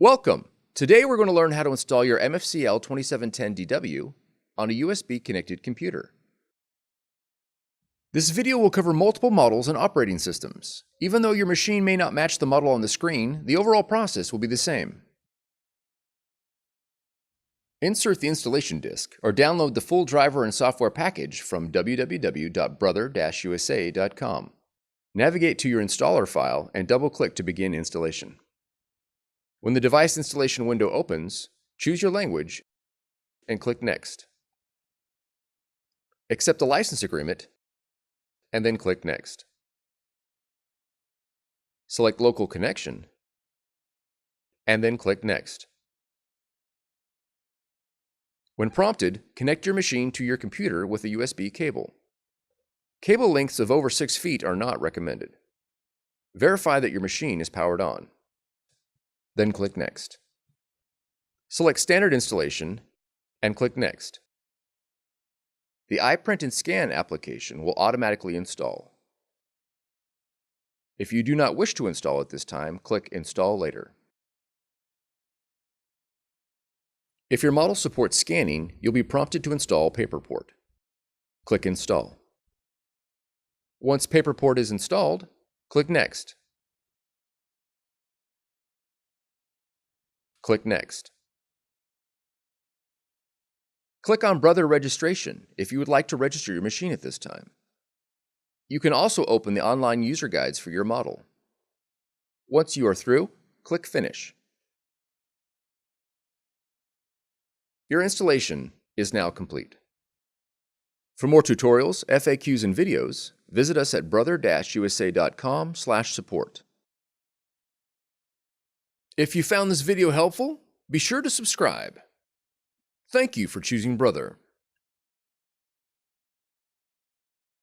Welcome! Today we're going to learn how to install your MFCL2710DW on a USB-connected computer. This video will cover multiple models and operating systems. Even though your machine may not match the model on the screen, the overall process will be the same. Insert the installation disk or download the full driver and software package from www.brother-USA.com. Navigate to your installer file and double-click to begin installation. When the device installation window opens, choose your language and click Next. Accept the license agreement and then click Next. Select Local Connection and then click Next. When prompted, connect your machine to your computer with a USB cable. Cable lengths of over 6 feet are not recommended. Verify that your machine is powered on. Then click Next. Select Standard Installation and click Next. The iPrint&Scan application will automatically install. If you do not wish to install at this time, click Install Later. If your model supports scanning, you'll be prompted to install PaperPort. Click Install. Once PaperPort is installed, click Next. Click Next. Click on Brother Registration if you would like to register your machine at this time. You can also open the online user guides for your model. Once you are through, click Finish. Your installation is now complete. For more tutorials, FAQs, and videos, visit us at brother-usa.com/support. If you found this video helpful, be sure to subscribe. Thank you for choosing Brother.